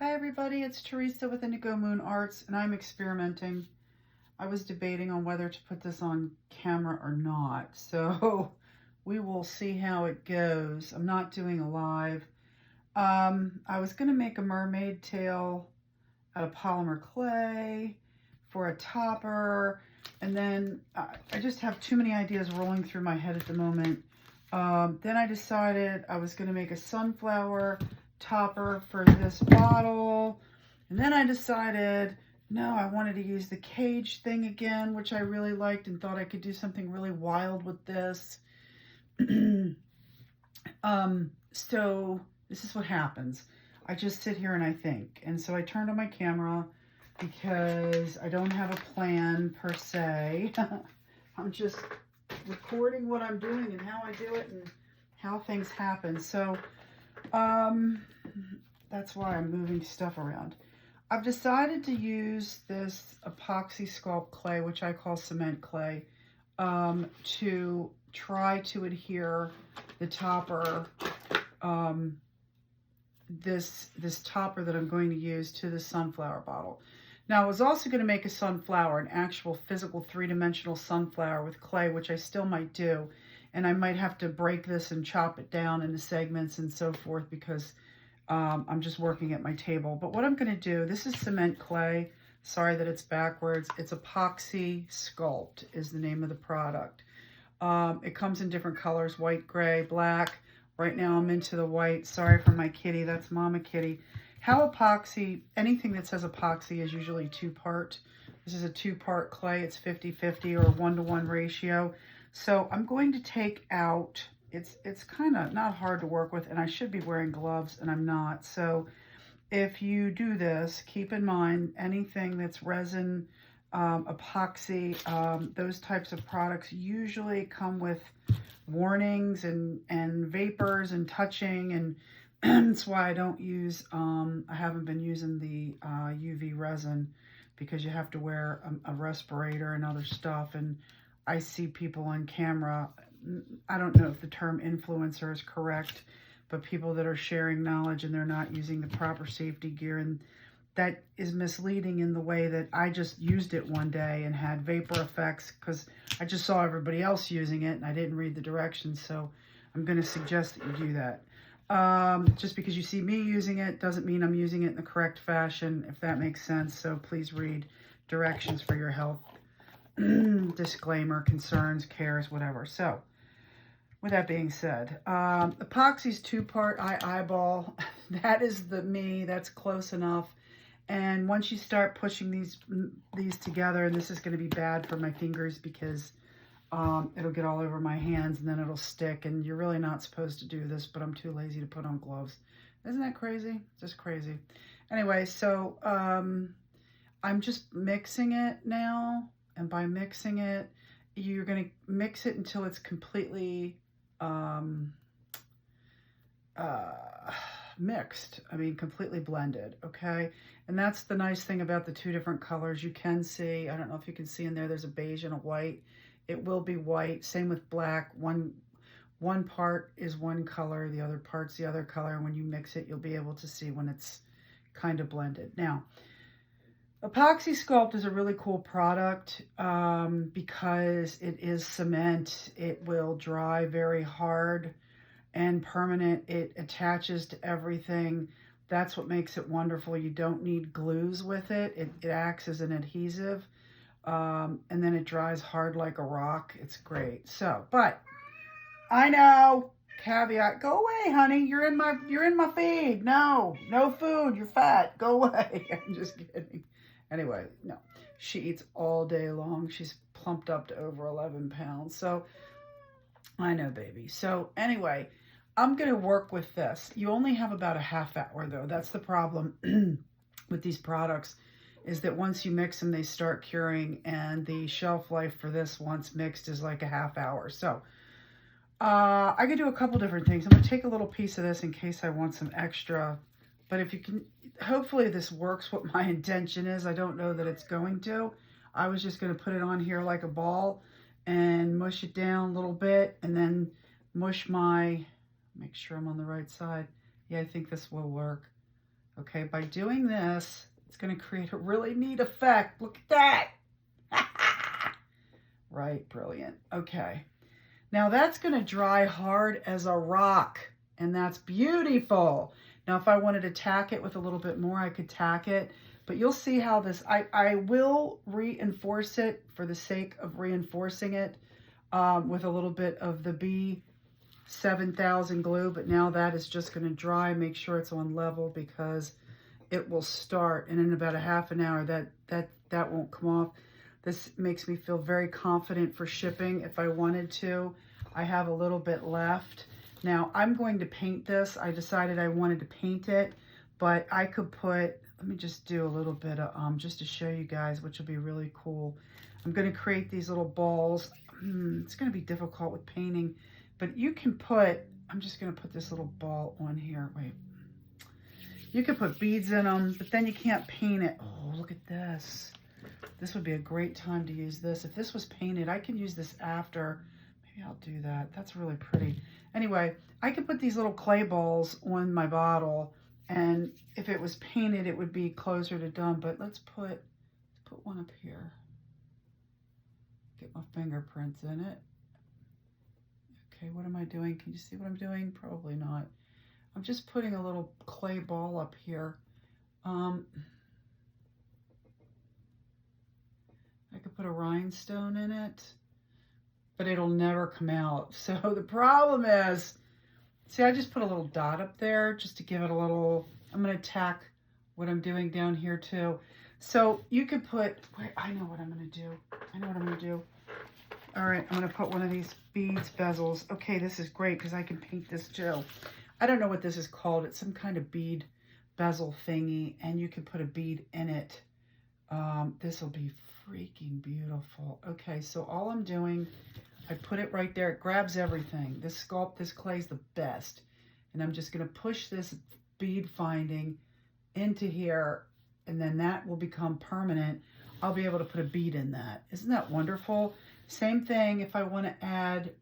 Hi everybody, it's Teresa with Indigo Moon Arts, and I'm experimenting. I was debating on whether to put this on camera or not, so we will see how it goes. I'm not doing a live. I was going to make a mermaid tail out of polymer clay for a topper, and then I just have too many ideas rolling through my head at the moment. Then I decided I was going to make a sunflower topper for this bottle, and then I decided no, I wanted to use the cage thing again, which I really liked and thought I could do something really wild with this. So this is what happens. I just sit here and I think, and so I turned on my camera because I don't have a plan per se. I'm just recording what I'm doing and how I do it and how things happen. So that's why I'm moving stuff around. I've decided to use this Epoxy Sculpt clay, which I call cement clay, to try to adhere the topper, this topper that I'm going to use to the sunflower bottle. Now, I was also going to make a sunflower, an actual physical three-dimensional sunflower with clay, which I still might do. And I might have to break this and chop it down into segments and so forth because I'm just working at my table. But what I'm going to do, this is cement clay. Sorry that it's backwards. It's Epoxy Sculpt is the name of the product. It comes in different colors, white, gray, black. Right now I'm into the white. Sorry for my kitty. That's Mama Kitty. How epoxy, anything that says epoxy is usually two-part. This is a two-part clay. It's 50-50 or 1-to-1 ratio. So I'm going to take out, it's kind of not hard to work with, and I should be wearing gloves, and I'm not. So if you do this, keep in mind anything that's resin, epoxy, those types of products usually come with warnings and vapors and touching, and that's why I don't use, I haven't been using the UV resin because you have to wear a respirator and other stuff. And I see people on camera, I don't know if the term influencer is correct, but people that are sharing knowledge and they're not using the proper safety gear, and that is misleading in the way that I just used it one day and had vapor effects because I just saw everybody else using it and I didn't read the directions. So I'm going to suggest that you do that. Just because you see me using it doesn't mean I'm using it in the correct fashion, if that makes sense. So please read directions for your health. Disclaimer, concerns, cares, whatever. So with that being said, epoxy's two-part. I eyeball. That is the me. That's close enough. And once you start pushing these together, and this is going to be bad for my fingers because it'll get all over my hands and then it'll stick, and you're really not supposed to do this, but I'm too lazy to put on gloves. Isn't that crazy? Just crazy. Anyway, so I'm just mixing it now, and by mixing it, you're going to mix it until it's completely mixed. I mean, completely blended, okay? And that's the nice thing about the two different colors. You can see, I don't know if you can see in there's a beige and a white. It will be white. Same with black. One part is one color, the other part's the other color. And when you mix it, you'll be able to see when it's kind of blended. Now, Epoxy Sculpt is a really cool product because it is cement. It will dry very hard and permanent. It attaches to everything. That's what makes it wonderful. You don't need glues with it. It acts as an adhesive. And then it dries hard like a rock. It's great. So, but I know, caveat, go away, honey. You're in my feed. No food. You're fat. Go away. I'm just kidding. Anyway, no, she eats all day long. She's plumped up to over 11 pounds. So I know, baby. So anyway, I'm going to work with this. You only have about a half hour though. That's the problem with these products, is that once you mix them, they start curing, and the shelf life for this once mixed is like a half hour. So I could do a couple different things. I'm going to take a little piece of this in case I want some extra, but if you can, hopefully this works what my intention is. I don't know that it's going to. I was just going to put it on here like a ball and mush it down a little bit, and then mush make sure I'm on the right side. Yeah, I think this will work. Okay, by doing this, it's going to create a really neat effect. Look at that. Right, brilliant. Okay, now that's going to dry hard as a rock, and that's beautiful. Now, if I wanted to tack it with a little bit more, I could tack it, but you'll see how this, I will reinforce it for the sake of reinforcing it with a little bit of the B7000 glue, but now that is just going to dry. Make sure it's on level because it will start, and in about a half an hour, that won't come off. This makes me feel very confident for shipping if I wanted to. I have a little bit left. Now, I'm going to paint this. I decided I wanted to paint it, but I could put, let me just do a little bit of, just to show you guys, which will be really cool. I'm going to create these little balls. It's going to be difficult with painting, but you can put, I'm just going to put this little ball on here. Wait. You can put beads in them, but then you can't paint it. Oh, look at this. This would be a great time to use this. If this was painted, I can use this after. Maybe I'll do that. That's really pretty. Anyway, I could put these little clay balls on my bottle, and if it was painted, it would be closer to done. But let's put one up here. Get my fingerprints in it. Okay, what am I doing? Can you see what I'm doing? Probably not. I'm just putting a little clay ball up here. I could put a rhinestone in it, but it'll never come out. So the problem is, see, I just put a little dot up there just to give it a little, I'm going to tack what I'm doing down here too. So you could put, wait, I know what I'm going to do. I know what I'm going to do. All right, I'm going to put one of these beads bezels. Okay, this is great because I can paint this too. I don't know what this is called. It's some kind of bead bezel thingy, and you can put a bead in it. This will be freaking beautiful. Okay, so all I'm doing, I put it right there. It grabs everything. This clay is the best. And I'm just going to push this bead finding into here, and then that will become permanent. I'll be able to put a bead in that. Isn't that wonderful? Same thing if I want to add,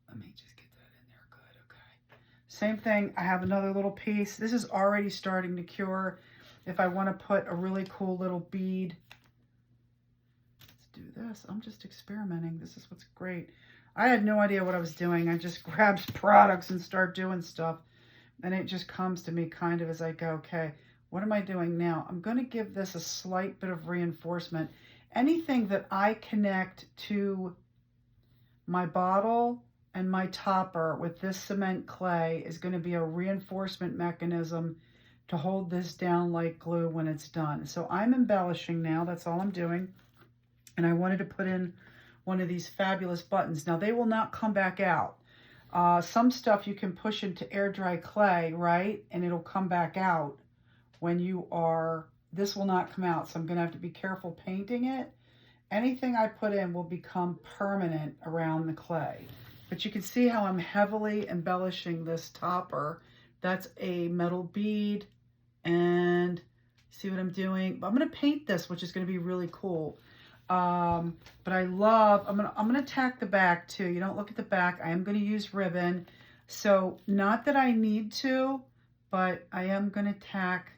let me just get that in there. Good, okay. Same thing, I have another little piece. This is already starting to cure. If I want to put a really cool little bead, let's do this. I'm just experimenting. This is what's great. I had no idea what I was doing. I just grabbed products and start doing stuff. And it just comes to me kind of as I go, okay, what am I doing now? I'm going to give this a slight bit of reinforcement. Anything that I connect to my bottle and my topper with this cement clay is going to be a reinforcement mechanism to hold this down like glue when it's done. So I'm embellishing now. That's all I'm doing. And I wanted to put in one of these fabulous buttons. Now, they will not come back out. Some stuff you can push into air dry clay, right? And it'll come back out when you are, this will not come out. So I'm going to have to be careful painting it. Anything I put in will become permanent around the clay. But you can see how I'm heavily embellishing this topper. That's a metal bead. And see what I'm doing? I'm going to paint this, which is going to be really cool. But I love, I'm going to tack the back too. You don't look at the back. I am going to use ribbon. So not that I need to, but I am going to tack.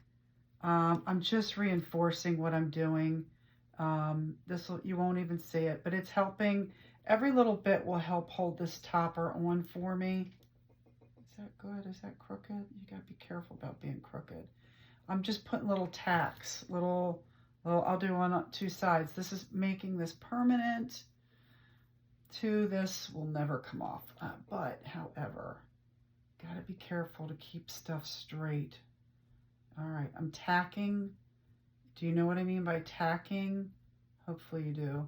I'm just reinforcing what I'm doing. You won't even see it, but it's helping. Every little bit will help hold this topper on for me. Is that good? Is that crooked? You got to be careful about being crooked. I'm just putting little tacks, I'll do on two sides. This is making this permanent. This will never come off. But, however, got to be careful to keep stuff straight. All right, I'm tacking. Do you know what I mean by tacking? Hopefully you do.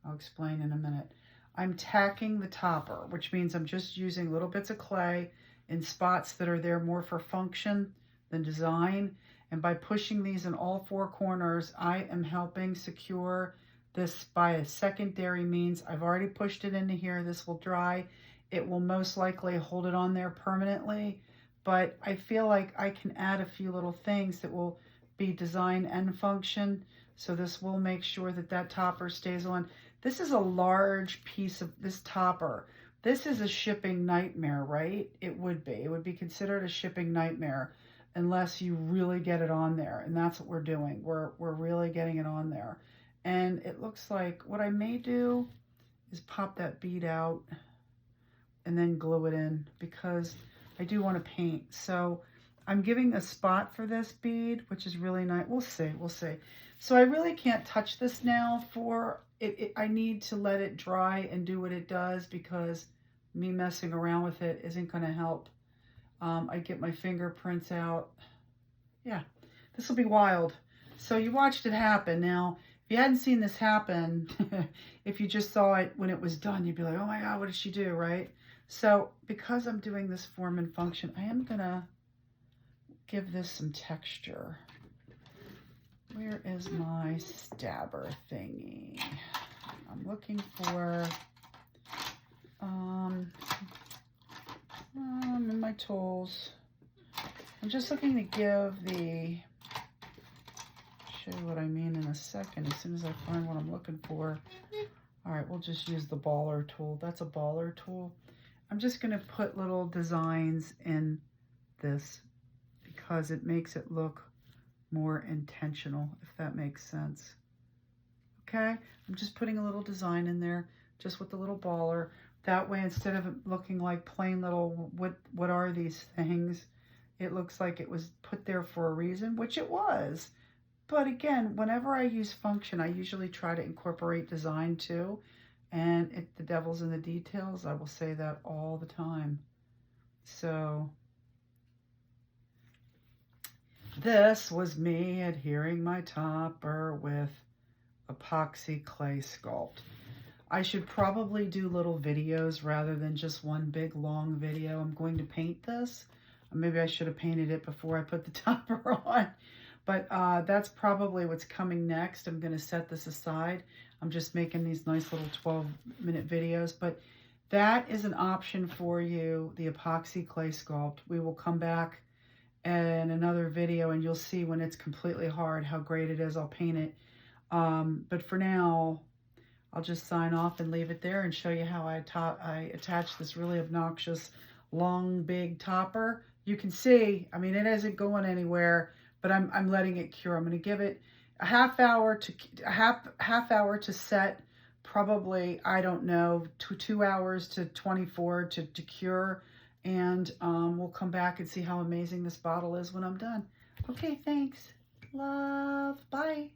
I'll explain in a minute. I'm tacking the topper, which means I'm just using little bits of clay in spots that are there more for function than design. And by pushing these in all four corners, I am helping secure this by a secondary means. I've already pushed it into here. This will dry. It will most likely hold it on there permanently. But I feel like I can add a few little things that will be design and function. So this will make sure that that topper stays on. This is a large piece of this topper. This is a shipping nightmare, right? It would be. It would be considered a shipping nightmare. unless you really get it on there. And that's what we're doing. We're really getting it on there. And it looks like what I may do is pop that bead out and then glue it in, because I do want to paint. So I'm giving a spot for this bead, which is really nice. We'll see, we'll see. So I really can't touch this now for it. I need to let it dry and do what it does, because me messing around with it isn't going to help. I get my fingerprints out. Yeah, this will be wild. So you watched it happen. Now, if you hadn't seen this happen, if you just saw it when it was done, you'd be like, oh my God, what did she do, right? So because I'm doing this form and function, I am going to give this some texture. Where is my stabber thingy? I'm looking for, in my tools. I'm just looking to give the, show you what I mean in a second, as soon as I find what I'm looking for. All right, we'll just use the baller tool. That's a baller tool. I'm just gonna put little designs in this because it makes it look more intentional, if that makes sense. Okay, I'm just putting a little design in there, just with the little baller. That way, instead of it looking like plain little, what are these things? It looks like it was put there for a reason, which it was. But again, whenever I use function, I usually try to incorporate design too. And the devil's in the details. I will say that all the time. So this was me adhering my topper with Epoxy Clay Sculpt. I should probably do little videos rather than just one big long video. I'm going to paint this. Maybe I should have painted it before I put the topper on. But that's probably what's coming next. I'm going to set this aside. I'm just making these nice little 12-minute videos. But that is an option for you, the Epoxy Clay Sculpt. We will come back in another video and you'll see when it's completely hard how great it is. I'll paint it. But for now, I'll just sign off and leave it there and show you how I attach this really obnoxious, long, big topper. You can see, I mean, it isn't going anywhere, but I'm letting it cure. I'm going to give it a half hour to set, probably, I don't know, 2 hours to 24 to cure, and we'll come back and see how amazing this bottle is when I'm done. Okay, thanks. Love. Bye.